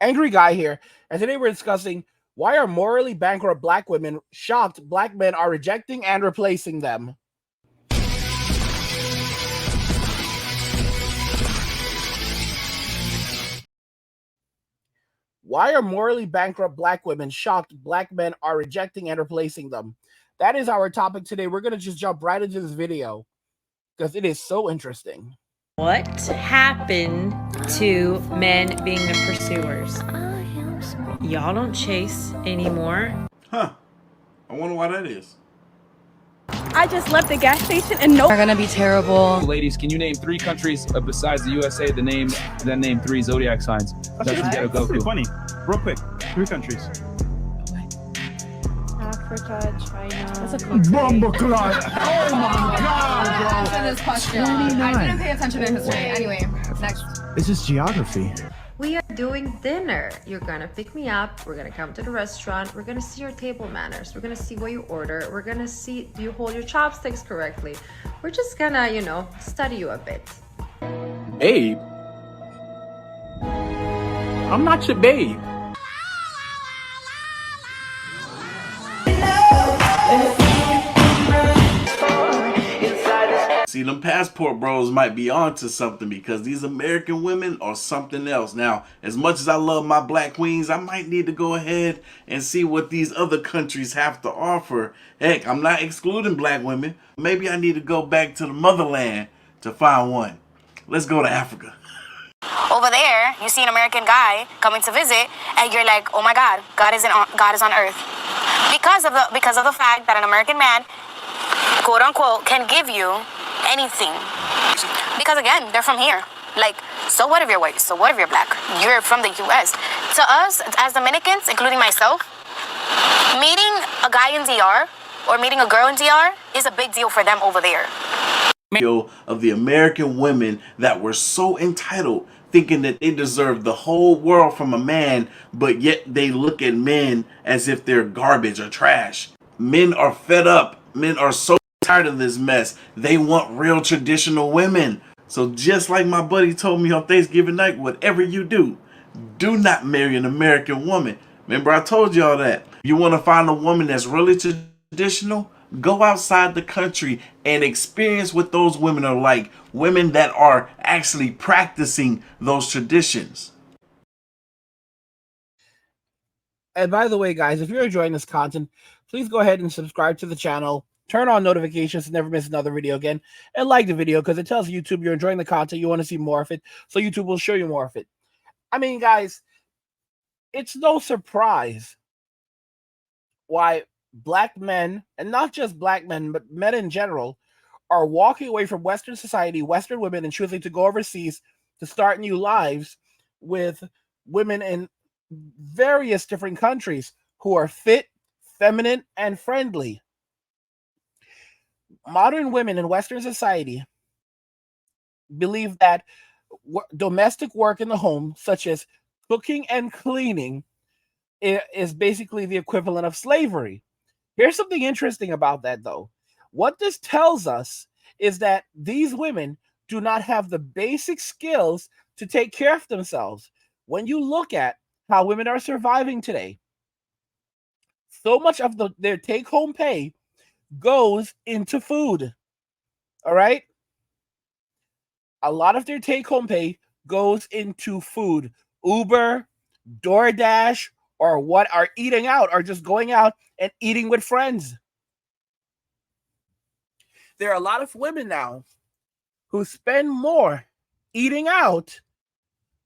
Angry Guy here, and today we're discussing why are morally bankrupt black women shocked black men are rejecting and replacing them. Why are morally bankrupt black women shocked black men are rejecting and replacing them? That is our topic today. We're going to just jump right into this video because it is so interesting. What happened to men being the pursuers? Y'all don't chase anymore. Huh. I wonder why that is. I just left the gas station and no. Are gonna be terrible. Ladies, can you name 3 countries besides the USA that name 3 zodiac signs? That's pretty funny. Real quick, 3 countries. Africa, China. That's a country. Bumble clot. Oh my god, bro. Answer this question. 29. I didn't pay attention to history. Anyway, next. It's just geography. We are doing dinner. You're gonna pick me up. We're gonna come to the restaurant. We're gonna see your table manners. We're gonna see what you order. We're gonna see, do you hold your chopsticks correctly? We're just gonna, study you a bit. Babe? I'm not your babe. See, them passport bros might be onto something because these American women are something else. Now, as much as I love my black queens, I might need to go ahead and see what these other countries have to offer. Heck, I'm not excluding black women. Maybe I need to go back to the motherland to find one. Let's go to Africa. Over there, you see an American guy coming to visit, and you're like, "Oh my God, God is on earth," because of the fact that an American man, quote unquote, can give you anything. Because again, they're from here. Like, so what if you're white? So what if you're black? You're from the U.S. To us, as Dominicans, including myself, meeting a guy in DR or meeting a girl in DR is a big deal for them over there. Of the American women that were so entitled, thinking that they deserve the whole world from a man, but yet they look at men as if they're garbage or trash. Men are fed up. Men are so tired of this mess. They want real traditional women. So just like my buddy told me on Thanksgiving night, whatever you do not marry an American woman. Remember, I told y'all that. You want to find a woman that's really traditional? Go outside the country and experience what those women are like. Women that are actually practicing those traditions. And by the way, guys, if you're enjoying this content, please go ahead and subscribe to the channel. Turn on notifications to never miss another video again. And like the video because it tells YouTube you're enjoying the content. You want to see more of it. So YouTube will show you more of it. I mean, guys, it's no surprise why black men, and not just black men, but men in general, are walking away from Western society, Western women, and choosing to go overseas to start new lives with women in various different countries who are fit, feminine, and friendly. Modern women in Western society believe that domestic work in the home, such as cooking and cleaning, is basically the equivalent of slavery. Here's something interesting about that, though. What this tells us is that these women do not have the basic skills to take care of themselves. When you look at how women are surviving today, so much of their take-home pay goes into food. All right? A lot of their take-home pay goes into food. Uber, DoorDash, or what are eating out, or just going out and eating with friends. There are a lot of women now who spend more eating out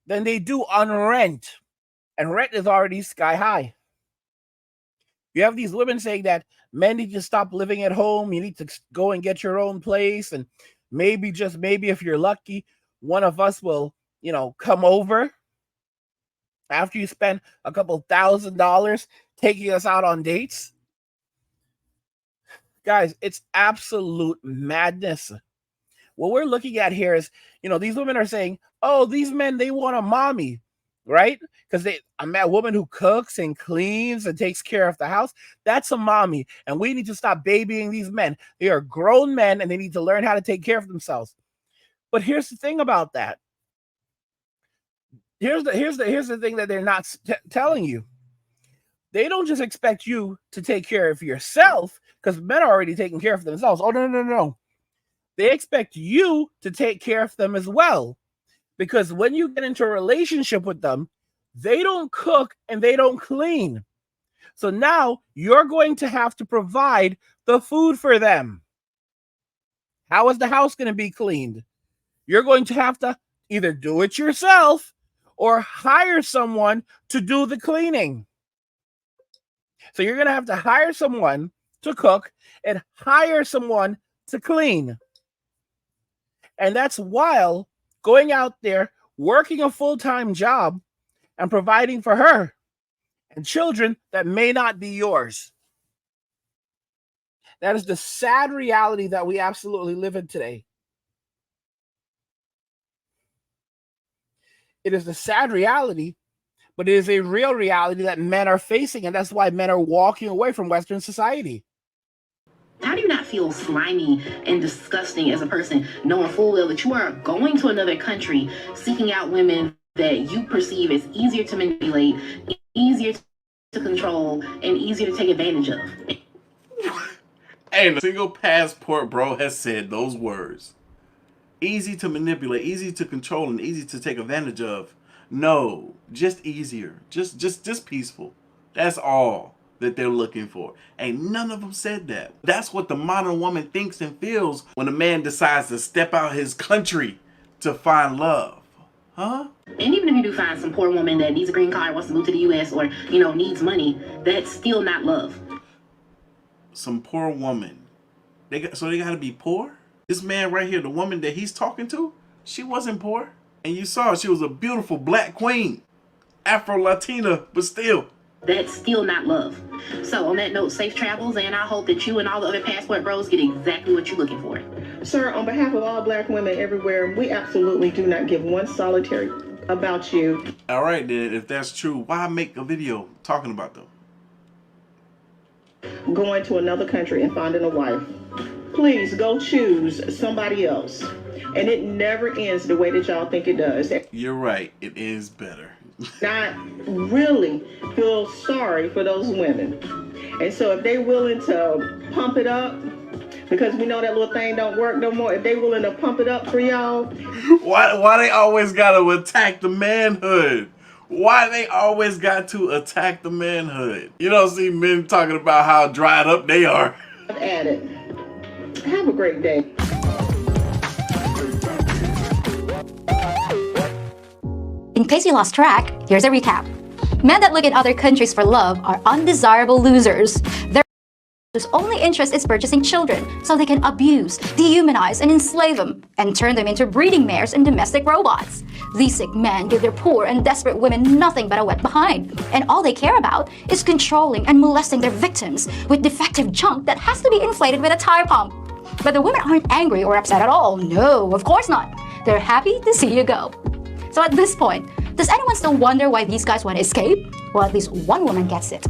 than they do on rent. And rent is already sky high. You have these women saying that men need to stop living at home. You need to go and get your own place. And maybe, just maybe, if you're lucky, one of us will, come over after you spend a couple $1,000 taking us out on dates. Guys, it's absolute madness. What we're looking at here is, these women are saying, oh, these men, they want a mommy, right? Because a woman who cooks and cleans and takes care of the house, that's a mommy. And we need to stop babying these men. They are grown men and they need to learn how to take care of themselves. But here's the thing about that. here's the thing that they're not telling you. They don't just expect you to take care of yourself, because men are already taking care of themselves. Oh, no. They expect you to take care of them as well. Because when you get into a relationship with them, they don't cook and they don't clean. So now you're going to have to provide the food for them. How is the house going to be cleaned? You're going to have to either do it yourself or hire someone to do the cleaning. So you're going to have to hire someone to cook and hire someone to clean. And that's while going out there, working a full-time job and providing for her and children that may not be yours. That is the sad reality that we absolutely live in today. It is the sad reality, but it is a real reality that men are facing, and that's why men are walking away from Western society. How do you not feel slimy and disgusting as a person, knowing full well that you are going to another country, seeking out women that you perceive as easier to manipulate, easier to control, and easier to take advantage of? And a single passport bro has said those words. Easy to manipulate, easy to control, and easy to take advantage of. No, just easier, just peaceful. That's all that they're looking for. Ain't none of them said that. That's what the modern woman thinks and feels when a man decides to step out his country to find love. Huh? And even if you do find some poor woman that needs a green card, wants to move to the U.S. or, needs money, that's still not love. Some poor woman. So they gotta be poor? This man right here, the woman that he's talking to, she wasn't poor. And you saw she was a beautiful black queen. Afro-Latina, but still. That's still not love. So on that note, safe travels, and I hope that you and all the other passport bros get exactly what you're looking for. Sir, on behalf of all black women everywhere, we absolutely do not give one solitary about you. All right, then, if that's true, why make a video talking about them? Going to another country and finding a wife. Please go choose somebody else. And it never ends the way that y'all think it does. You're right, it ends better. Not really feel sorry for those women. And so if they're willing to pump it up, because we know that little thing don't work no more, if they willing to pump it up for y'all. Why they always gotta attack the manhood? Why they always got to attack the manhood? You don't see men talking about how dried up they are. At it. Have a great day. In case you lost track, here's a recap. Men that look at other countries for love are undesirable losers. Their only interest is purchasing children so they can abuse, dehumanize, and enslave them, and turn them into breeding mares and domestic robots. These sick men give their poor and desperate women nothing but a wet behind, and all they care about is controlling and molesting their victims with defective junk that has to be inflated with a tire pump. But the women aren't angry or upset at all. No, of course not. They're happy to see you go. So at this point, does anyone still wonder why these guys want to escape? Well, at least one woman gets it.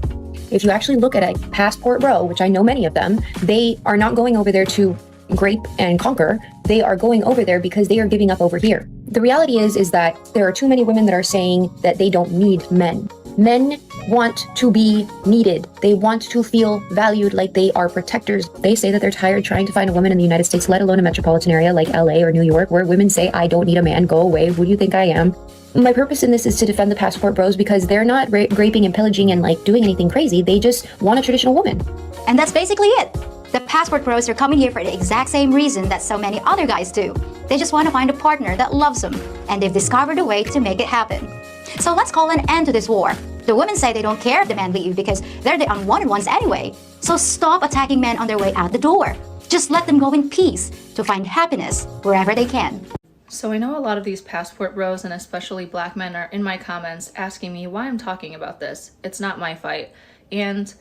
If you actually look at a passport bro, which I know many of them, they are not going over there to grape and conquer. They are going over there because they are giving up over here. The reality is that there are too many women that are saying that they don't need men. Men want to be needed. They want to feel valued, like they are protectors. They say that they're tired trying to find a woman in the United States, let alone a metropolitan area like LA or New York, where women say, I don't need a man, go away, who do you think I am? My purpose in this is to defend the passport bros because they're not raping and pillaging and doing anything crazy. They just want a traditional woman. And that's basically it. The passport bros are coming here for the exact same reason that so many other guys do. They just want to find a partner that loves them, and they've discovered a way to make it happen. So let's call an end to this war. The women say they don't care if the men leave because they're the unwanted ones anyway. So stop attacking men on their way out the door. Just let them go in peace to find happiness wherever they can. So I know a lot of these passport bros, and especially black men, are in my comments asking me why I'm talking about this. It's not my fight. And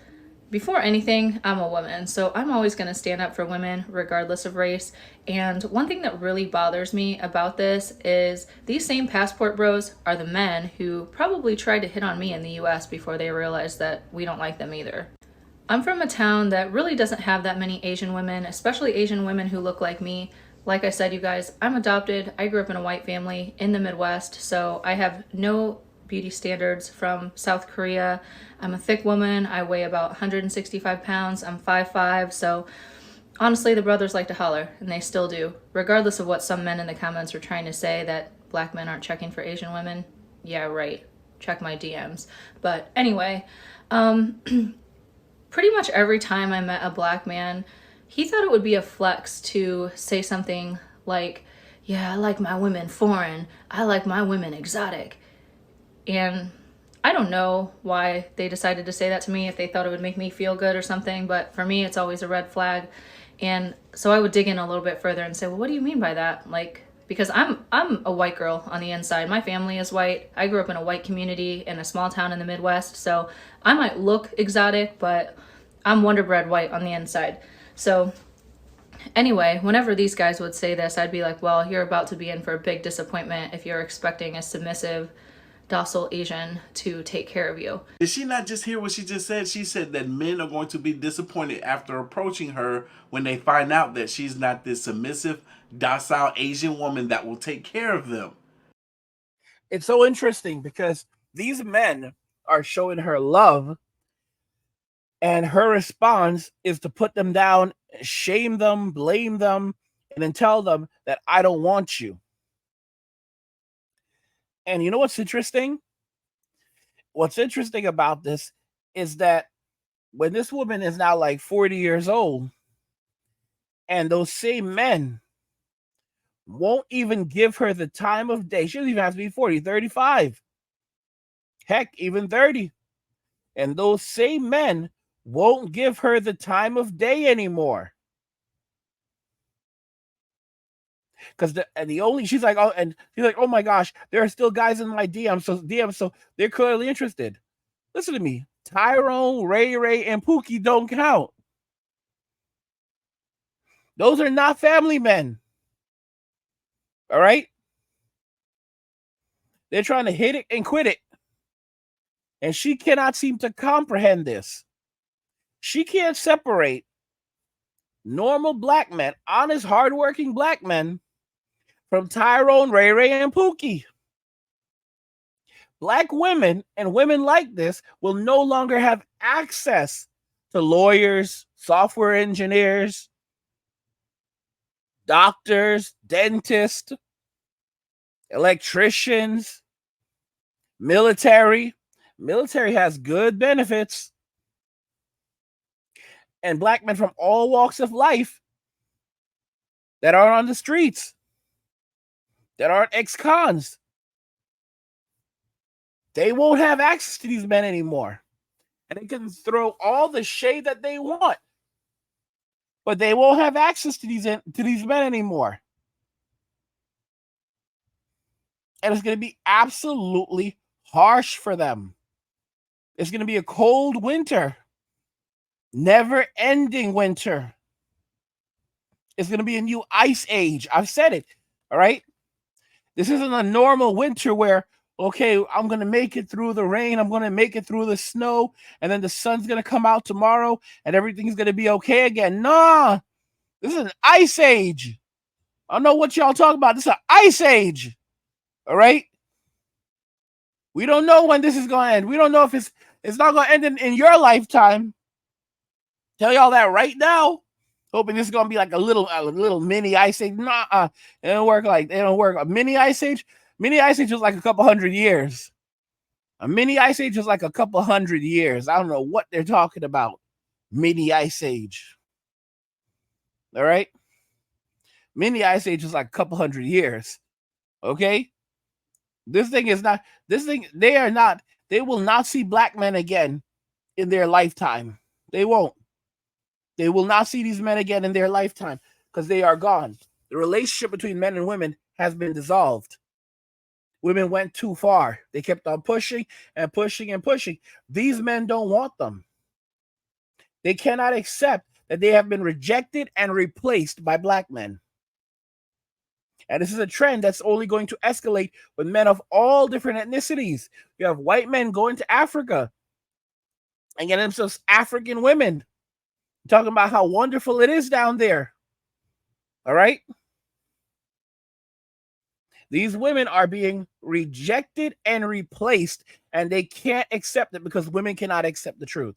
before anything, I'm a woman, so I'm always going to stand up for women regardless of race. And one thing that really bothers me about this is these same passport bros are the men who probably tried to hit on me in the US before they realized that we don't like them either. I'm from a town that really doesn't have that many Asian women, especially Asian women who look like me, Like I said, you guys, I'm adopted. I grew up in a white family in the Midwest, so I have no beauty standards from South Korea. I'm a thick woman. I weigh about 165 pounds. I'm 5'5", so honestly, the brothers like to holler, and they still do. Regardless of what some men in the comments are trying to say, that black men aren't checking for Asian women. Yeah, right. Check my DMs. But anyway, pretty much every time I met a black man, he thought it would be a flex to say something like, yeah, I like my women foreign. I like my women exotic. And I don't know why they decided to say that to me, if they thought it would make me feel good or something, but for me, it's always a red flag. And so I would dig in a little bit further and say, well, what do you mean by that? Like, because I'm a white girl on the inside. My family is white. I grew up in a white community in a small town in the Midwest. So I might look exotic, but I'm Wonder Bread white on the inside. So anyway, whenever these guys would say this, I'd be like, well, you're about to be in for a big disappointment if you're expecting a submissive, docile Asian to take care of you. Did she not just hear what she just said? She said that men are going to be disappointed after approaching her when they find out that she's not this submissive, docile Asian woman that will take care of them. It's so interesting because these men are showing her love, and her response is to put them down, shame them, blame them, and then tell them that I don't want you. And you know what's interesting? What's interesting about this is that when this woman is now like 40 years old, and those same men won't even give her the time of day. She doesn't even have to be 40, 35. Heck, even 30. And those same men won't give her the time of day anymore. Because she's like, oh my gosh, there are still guys in my DM, so they're clearly interested. Listen to me. Tyrone, Ray, and Pookie don't count. Those are not family men. All right? They're trying to hit it and quit it. And she cannot seem to comprehend this. She can't separate normal black men, honest, hardworking black men, from Tyrone, Ray, and Pookie. Black women and women like this will no longer have access to lawyers, software engineers, doctors, dentists, electricians, military. Military has good benefits. And black men from all walks of life that are on the streets, that aren't ex-cons, they won't have access to these men anymore. And they can throw all the shade that they want, but they won't have access to these men anymore. And it's going to be absolutely harsh for them. It's going to be a cold winter, never-ending winter. It's going to be a new ice age. I've said it, all right? This isn't a normal winter where, okay, I'm going to make it through the rain, I'm going to make it through the snow, and then the sun's going to come out tomorrow, and everything's going to be okay again. Nah, this is an ice age. I don't know what y'all talking about. This is an ice age, all right? We don't know when this is going to end. We don't know if it's not going to end in your lifetime. Tell y'all that right now. Hoping this is going to be like a little mini ice age. Nah, it don't work. A mini ice age was like a couple hundred years. A mini ice age was like a couple hundred years. I don't know what they're talking about. Mini ice age. All right? Mini ice age was like a couple hundred years. Okay? They will not see black men again in their lifetime. They won't. They will not see these men again in their lifetime because they are gone. The relationship between men and women has been dissolved. Women went too far. They kept on pushing and pushing and pushing. These men don't want them. They cannot accept that they have been rejected and replaced by black men. And this is a trend that's only going to escalate with men of all different ethnicities. You have white men going to Africa and getting themselves African women, talking about how wonderful it is down there. All right? These women are being rejected and replaced, and they can't accept it because women cannot accept the truth.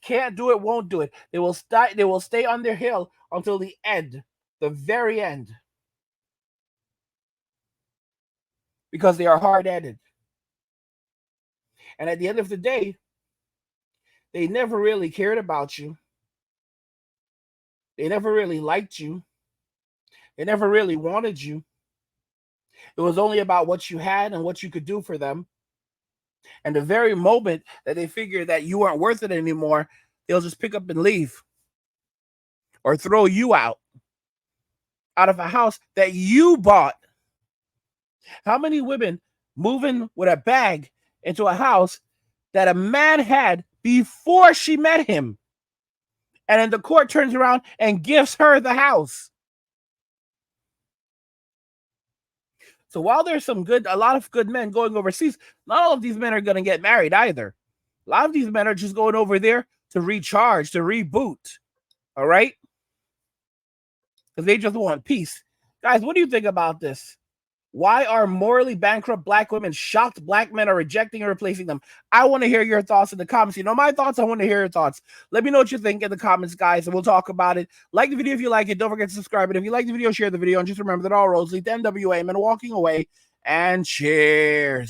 Can't do it, won't do it. They will stay on their hill until the end, the very end. Because they are hard-headed. And at the end of the day, they never really cared about you. They never really liked you. They never really wanted you. It was only about what you had and what you could do for them. And the very moment that they figure that you aren't worth it anymore, they'll just pick up and leave. Or throw you out of a house that you bought. How many women moving with a bag into a house that a man had before she met him? And then the court turns around and gives her the house. So while there's a lot of good men going overseas, not all of these men are going to get married either. A lot of these men are just going over there to recharge, to reboot. All right? Because they just want peace. Guys, what do you think about this? Why are morally bankrupt black women shocked black men are rejecting and replacing them? I want to hear your thoughts in the comments. You know my thoughts. I want to hear your thoughts. Let me know what you think in the comments, guys, and we'll talk about it. Like the video if you like it. Don't forget to subscribe. And if you like the video, share the video. And just remember that all roads lead to MWA. Men walking away. And cheers.